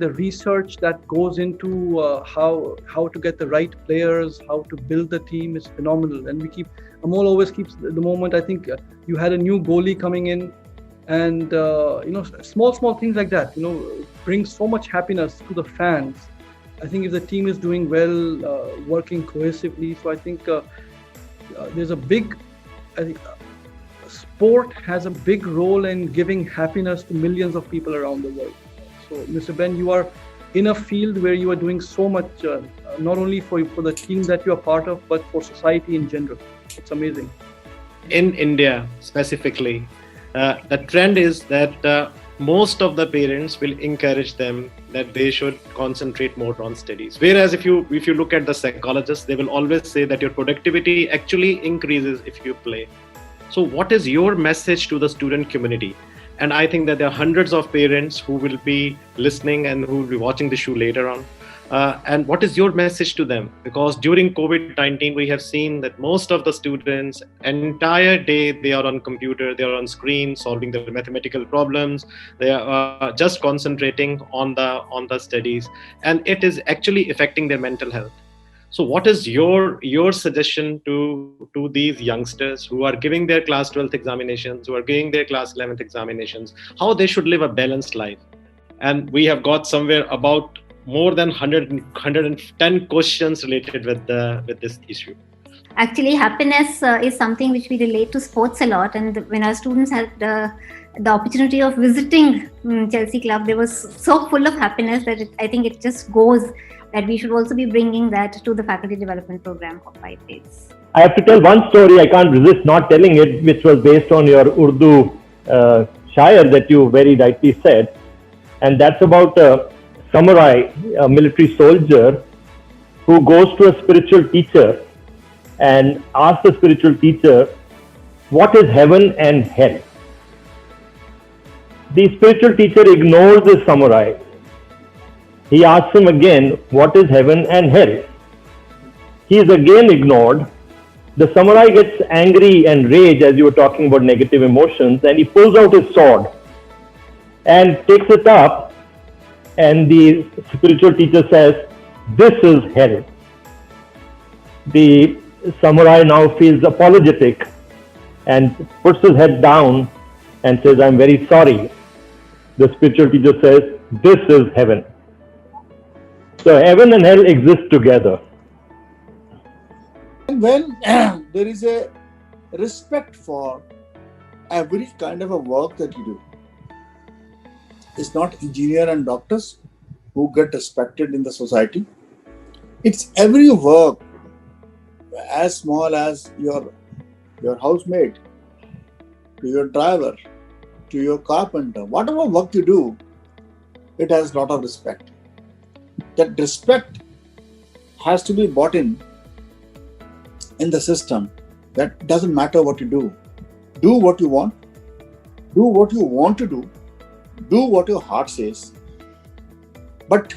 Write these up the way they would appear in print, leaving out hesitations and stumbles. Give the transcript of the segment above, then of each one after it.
the research that goes into how to get the right players, how to build the team is phenomenal. And Amol always keeps the moment. I think you had a new goalie coming in, and small things like that, bring so much happiness to the fans. I think if the team is doing well, working cohesively, so I think there's a big, I think sport has a big role in giving happiness to millions of people around the world. So, Mr. Ben, you are in a field where you are doing so much, not only for the team that you are part of, but for society in general. It's amazing. In India specifically, the trend is that most of the parents will encourage them that they should concentrate more on studies. Whereas if you look at the psychologists, they will always say that your productivity actually increases if you play. So what is your message to the student community? And I think that there are hundreds of parents who will be listening and who will be watching the show later on. And what is your message to them? Because during COVID-19, we have seen that most of the students, entire day, they are on computer, they are on screen, solving their mathematical problems. They are just concentrating on the studies, and it is actually affecting their mental health. So what is your suggestion to these youngsters who are giving their class 12th examinations, who are giving their class 11th examinations, how they should live a balanced life? And we have got somewhere about more than 110 questions related with this issue. Actually, happiness is something which we relate to sports a lot. And when our students had the opportunity of visiting Chelsea Club, they were so full of happiness that I think it just goes that we should also be bringing that to the faculty development program for 5 days. I have to tell one story, I can't resist not telling it, which was based on your Urdu shair that you very rightly said. And that's about a samurai, a military soldier, who goes to a spiritual teacher and asks the spiritual teacher, what is heaven and hell? The spiritual teacher ignores the samurai. He asks him again, what is heaven and hell? He is again ignored. The samurai gets angry and rage, as you were talking about negative emotions, and he pulls out his sword and takes it up, and the spiritual teacher says, this is hell. The samurai now feels apologetic and puts his head down and says, I'm very sorry. The spiritual teacher says, this is heaven. So heaven and hell exist together. And when there is a respect for every kind of a work that you do, it's not engineer and doctors who get respected in the society. It's every work, as small as your housemaid, to your driver, to your carpenter, whatever work you do, it has a lot of respect. That respect has to be brought in the system. That doesn't matter what you do. Do what you want. Do what you want to do. Do what your heart says. But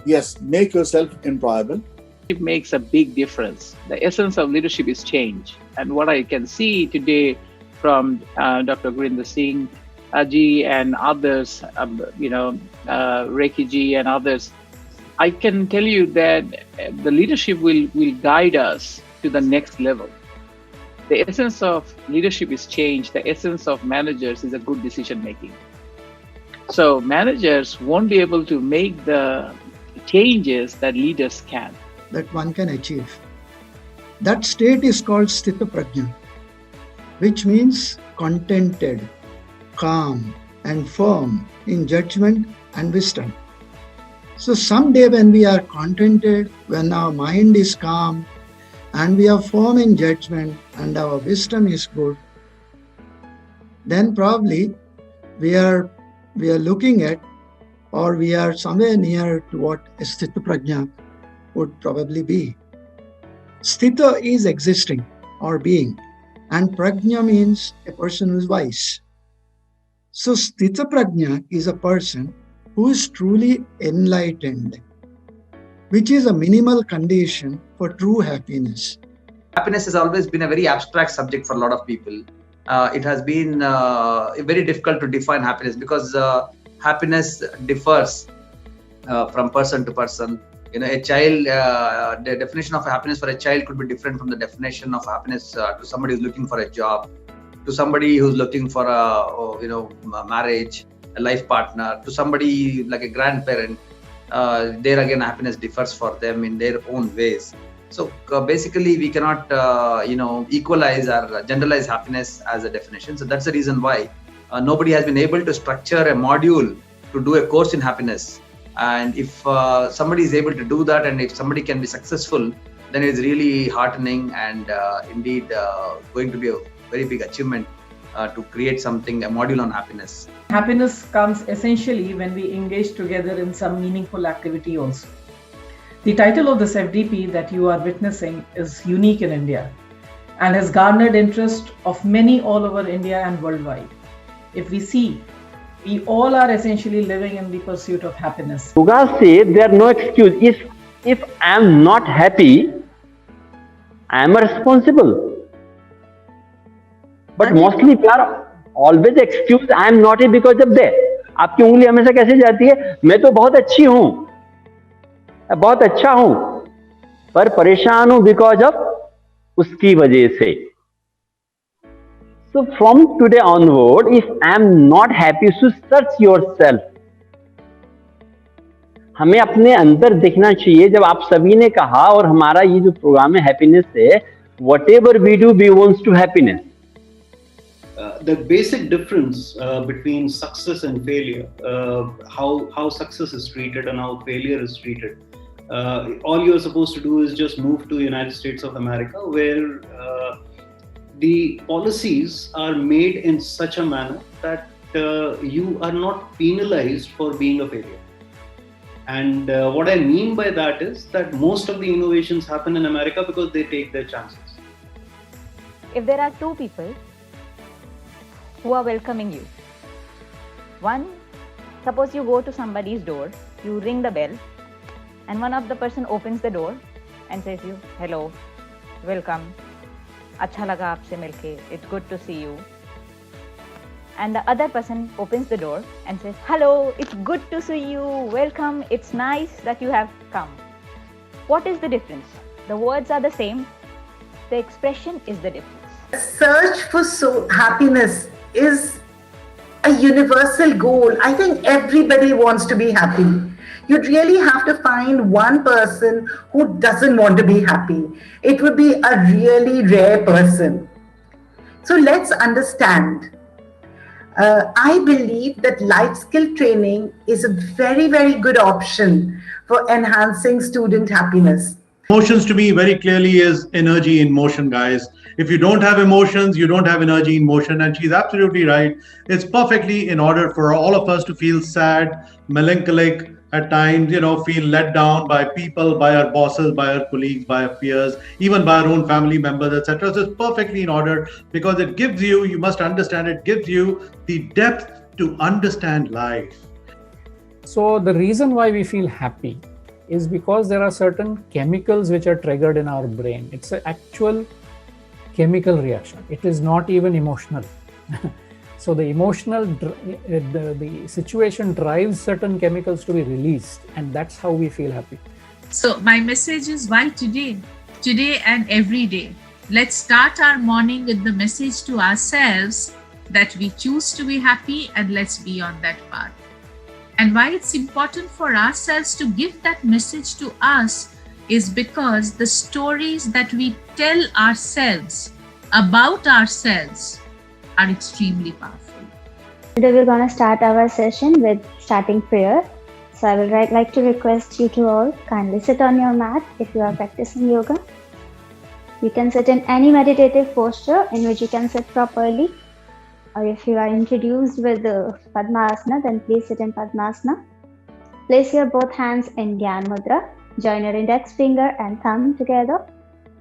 yes, make yourself employable. It makes a big difference. The essence of leadership is change. And what I can see today from Dr. Gurinder Singh ji and others, Rekhi ji and others, I can tell you that the leadership will guide us to the next level. The essence of leadership is change. The essence of managers is a good decision making. So managers won't be able to make the changes that leaders can. That one can achieve. That state is called Sthita Prajna, which means contented, calm and firm in judgment and wisdom. So someday when we are contented, when our mind is calm and we are firm in judgment and our wisdom is good, then probably we are looking at, or we are somewhere near to what Sthita Prajna would probably be. Sthita is existing or being, and Prajna means a person who is wise. So Sthita Prajna is a person who is truly enlightened, which is a minimal condition for true happiness. Happiness has always been a very abstract subject for a lot of people. It has been very difficult to define happiness because happiness differs from person to person. A child, the definition of happiness for a child could be different from the definition of happiness to somebody who's looking for a job, to somebody who's looking for a marriage, a life partner, to somebody like a grandparent. There again, happiness differs for them in their own ways. So basically, we cannot equalize or generalize happiness as a definition. So that's the reason why nobody has been able to structure a module to do a course in happiness. And if somebody is able to do that, and if somebody can be successful, then it's really heartening and indeed going to be a very big achievement to create a module on happiness. Happiness comes essentially when we engage together in some meaningful activity also. The title of this FDP that you are witnessing is unique in India and has garnered interest of many all over India and worldwide. If we see, we all are essentially living in the pursuit of happiness. Yoga says there are no excuse. If I am not happy, I am responsible. But mostly people are always excuse, I am naughty because of that. आपकी उंगली हमेशा कैसे जाती है? मैं तो बहुत अच्छी हूँ, बहुत अच्छा हूँ, पर परेशान हूँ because of उसकी वजह से. So from today onward, if I am not happy, so search yourself. हमें अपने अंदर देखना चाहिए. जब आप सभी ने कहा और हमारा ये जो प्रोग्राम है हैप्पीनेस है, whatever we do, we want to happiness. The basic difference between success and failure, how success is treated and how failure is treated. All you're supposed to do is just move to the United States of America, where the policies are made in such a manner that you are not penalized for being a failure. And what I mean by that is that most of the innovations happen in America because they take their chances. If there are two people who are welcoming you, one, suppose you go to somebody's door, you ring the bell, and one of the person opens the door and says you, hello, welcome, अच्छा लगा आपसे मिलके, it's good to see you. And the other person opens the door and says, hello, it's good to see you, welcome, it's nice that you have come. What is the difference? The words are the same, the expression is the difference. Search for happiness is a universal goal. I think everybody wants to be happy. You'd really have to find one person who doesn't want to be happy. It would be a really rare person. So let's understand. I believe that life skill training is a very, very good option for enhancing student happiness. Emotions to me very clearly is energy in motion, guys. If you don't have emotions, you don't have energy in motion. And she's absolutely right. It's perfectly in order for all of us to feel sad, melancholic, at times, feel let down by people, by our bosses, by our colleagues, by our peers, even by our own family members, etc. So it's perfectly in order because it gives you must understand, it gives you the depth to understand life. So the reason why we feel happy is because there are certain chemicals which are triggered in our brain. It's an actual chemical reaction. It is not even emotional. So the emotional, the situation drives certain chemicals to be released, and that's how we feel happy. So my message is, why today? Today and every day. Let's start our morning with the message to ourselves that we choose to be happy, and let's be on that path. And why it's important for ourselves to give that message to us is because the stories that we tell ourselves about ourselves are extremely powerful. Today we're going to start our session with starting prayer. So I would like to request you to all kindly sit on your mat if you are practicing yoga. You can sit in any meditative posture in which you can sit properly. Or if you are introduced with the Padmasana, then please sit in Padmasana. Place your both hands in Dhyan Mudra. Join your index finger and thumb together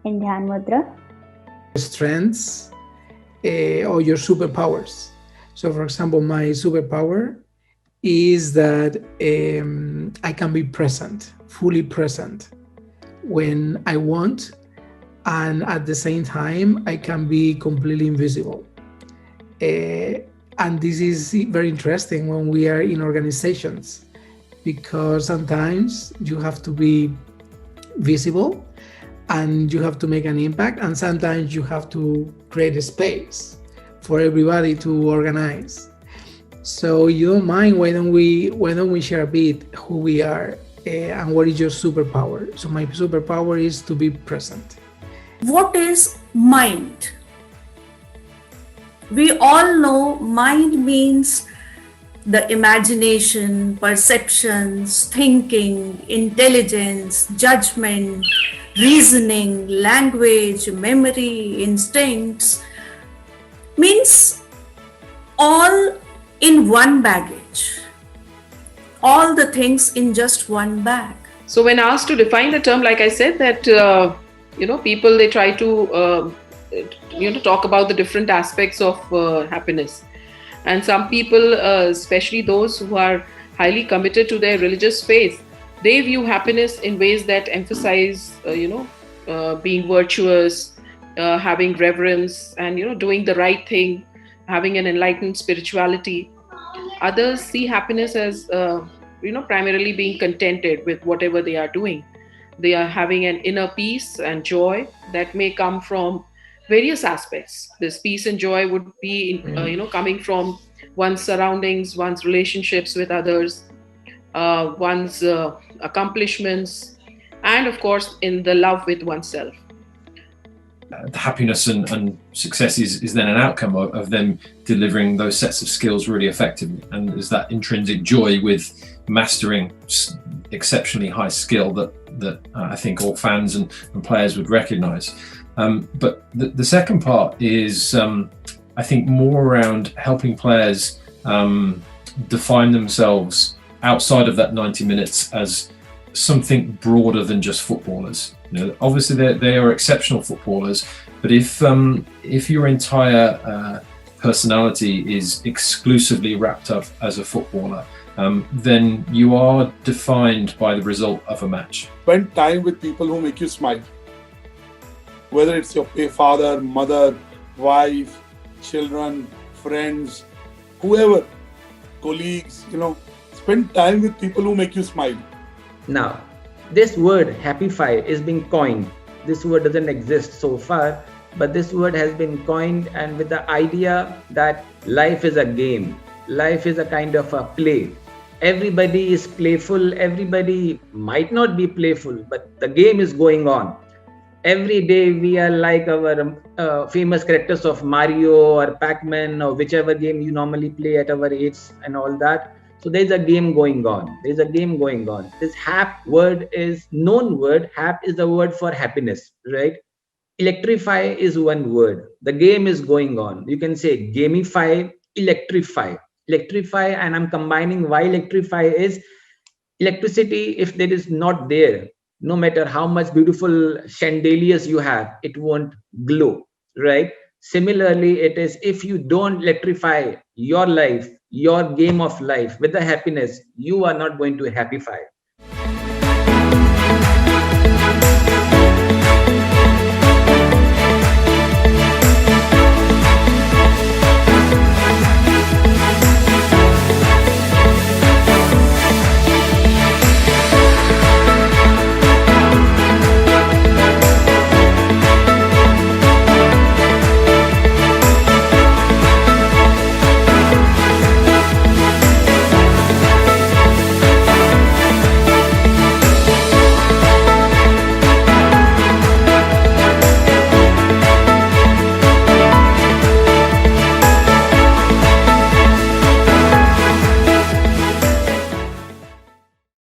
in Dhyan Mudra. Strengths or your superpowers. So for example, my superpower is that I can be present, fully present when I want, and at the same time, I can be completely invisible. And this is very interesting when we are in organizations. because sometimes you have to be visible and you have to make an impact, and sometimes you have to create a space for everybody to organize. So you don't mind, why don't we share a bit who we are and what is your superpower? So my superpower is to be present. What is mind? We all know mind means the imagination, perceptions, thinking, intelligence, judgment, reasoning, language, memory, instincts, means all in one baggage, all the things in just one bag. So when asked to define the term, like I said, that people, they try to talk about the different aspects of happiness, and some people, especially those who are highly committed to their religious faith, they view happiness in ways that emphasize being virtuous, having reverence, and doing the right thing, having an enlightened spirituality. Others see happiness as primarily being contented with whatever they are doing. They are having an inner peace and joy that may come from various aspects. This peace and joy would be coming from one's surroundings, one's relationships with others, one's accomplishments, and of course in the love with oneself. The happiness and success is then an outcome of them delivering those sets of skills really effectively, and there's that intrinsic joy with mastering exceptionally high skill that I think all fans and players would recognize. But the second part is I think more around helping players define themselves outside of that 90 minutes as something broader than just footballers. Obviously they are exceptional footballers, but if your entire personality is exclusively wrapped up as a footballer, then you are defined by the result of a match. Spend time with people who make you smile. Whether it's your father, mother, wife, children, friends, whoever, colleagues, spend time with people who make you smile. Now, this word happify is being coined. This word doesn't exist so far, but this word has been coined, and with the idea that life is a game. Life is a kind of a play. Everybody is playful. Everybody might not be playful, but the game is going on. Every day we are like our famous characters of Mario or Pac-Man or whichever game you normally play at our age and all that. So there's a game going on. There's a game going on. This hap word is known word. Hap is the word for happiness, right? Electrify is one word. The game is going on. You can say gamify, electrify. Electrify, and I'm combining why electrify is electricity. If there is not there, no matter how much beautiful chandeliers you have, it won't glow, right? Similarly, it is if you don't electrify your life, your game of life with the happiness, you are not going to happify.